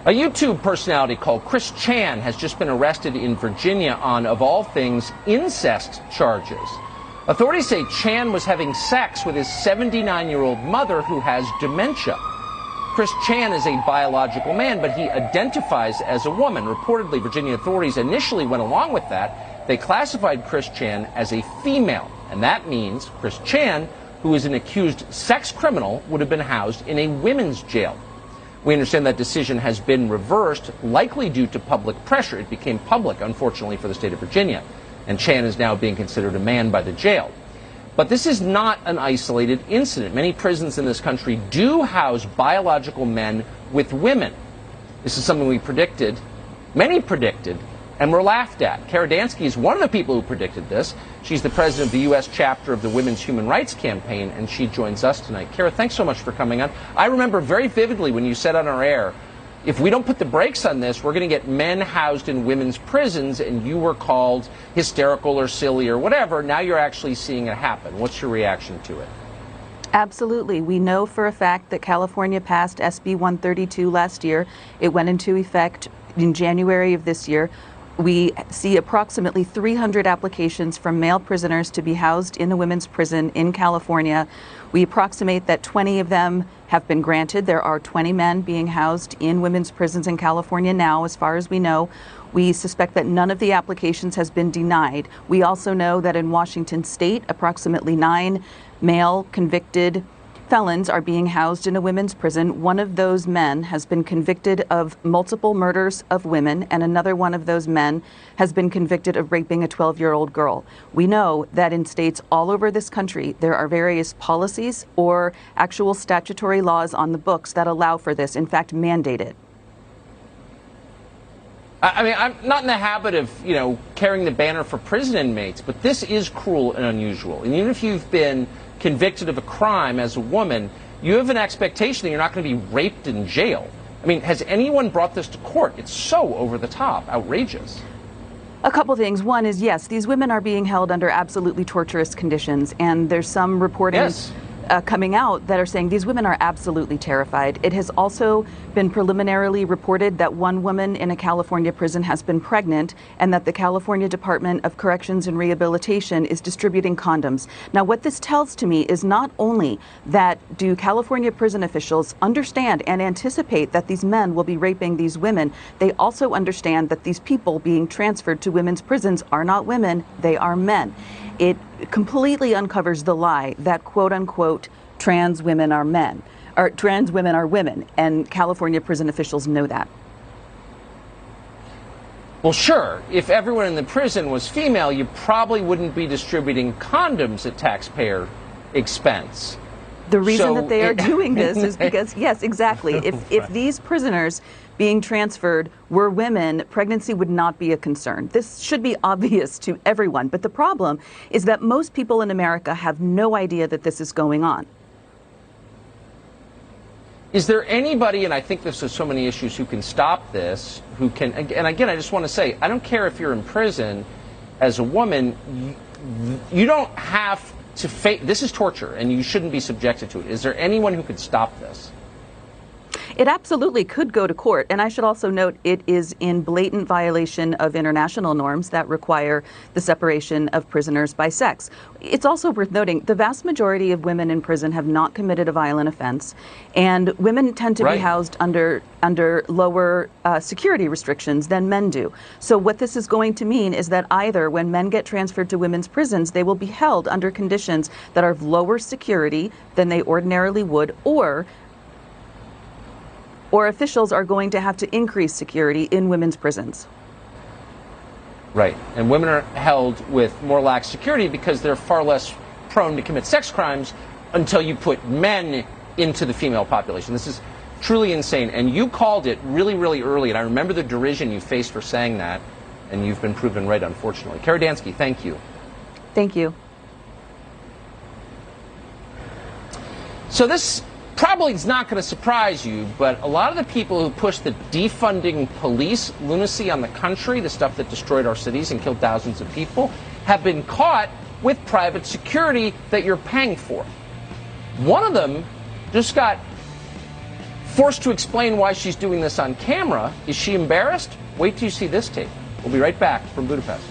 A YouTube personality called Chris Chan has just been arrested in Virginia on, of all things, incest charges. Authorities say Chan was having sex with his 79-year-old mother who has dementia. Chris Chan is a biological man, but he identifies as a woman. Reportedly, Virginia authorities initially went along with that. They classified Chris Chan as a female, and that means Chris Chan, who is an accused sex criminal, would have been housed in a women's jail. We understand that decision has been reversed, likely due to public pressure. It became public, unfortunately, for the state of Virginia, and Chan is now being considered a man by the jail. But this is not an isolated incident. Many prisons in this country do house biological men with women. This is something we predicted, many predicted, and were laughed at. Kara Dansky is one of the people who predicted this. She's the president of the U.S. chapter of the Women's Human Rights Campaign, and she joins us tonight. Kara, thanks so much for coming on. I remember very vividly when you said on our air, if we don't put the brakes on this, we're going to get men housed in women's prisons, and you were called hysterical or silly or whatever. Now you're actually seeing it happen. What's your reaction to it? Absolutely. We know for a fact that California passed SB 132 last year. It went into effect in January of this year. We see approximately 300 applications from male prisoners to be housed in a women's prison in California. We approximate that 20 of them have been granted. There are 20 men being housed in women's prisons in California now, as far as we know. We suspect that none of the applications has been denied. We also know that in Washington state, approximately 9 male convicted felons are being housed in a women's prison. One of those men has been convicted of multiple murders of women, and another one of those men has been convicted of raping a 12-year-old girl. We know that in states all over this country, there are various policies or actual statutory laws on the books that allow for this, in fact, mandate it. I mean, I'm not in the habit of, carrying the banner for prison inmates, but this is cruel and unusual. And even if you've been convicted of a crime as a woman, you have an expectation that you're not going to be raped in jail. I mean, has anyone brought this to court? It's so over the top, outrageous. A couple things. One is, yes, these women are being held under absolutely torturous conditions, and there's some reporting coming out that are saying these women are absolutely terrified. It has also been preliminarily reported that one woman in a California prison has been pregnant, and that the California Department of Corrections and Rehabilitation is distributing condoms. Now, what this tells to me is not only that do California prison officials understand and anticipate that these men will be raping these women, they also understand that these people being transferred to women's prisons are not women, they are men. It completely uncovers the lie that, quote unquote, trans women are men, or trans women are women, and California prison officials know that. Well, sure, if everyone in the prison was female, you probably wouldn't be distributing condoms at taxpayer expense. The reason that they are doing this is because, yes, exactly. If these prisoners being transferred were women, pregnancy would not be a concern. This should be obvious to everyone. But the problem is that most people in America have no idea that this is going on. Is there anybody, and I think there's so many issues, who can stop this, who can, and again, I just want to say, I don't care if you're in prison as a woman, you don't have to face, this is torture, and you shouldn't be subjected to it. Is there anyone who could stop this? It absolutely could go to court, and I should also note it is in blatant violation of international norms that require the separation of prisoners by sex. It's also worth noting the vast majority of women in prison have not committed a violent offense, and women tend to be housed under lower security restrictions than men do. So what this is going to mean is that either when men get transferred to women's prisons, they will be held under conditions that are of lower security than they ordinarily would, or officials are going to have to increase security in women's prisons. Right. And women are held with more lax security because they're far less prone to commit sex crimes until you put men into the female population. This is truly insane. And you called it really, really early. And I remember the derision you faced for saying that. And you've been proven right, unfortunately. Kara Dansky, thank you. Thank you. So this probably is not going to surprise you, but a lot of the people who push the defunding police lunacy on the country, the stuff that destroyed our cities and killed thousands of people, have been caught with private security that you're paying for. One of them just got Forced to explain why she's doing this on camera. Is she embarrassed? Wait till you see this tape. We'll be right back from Budapest.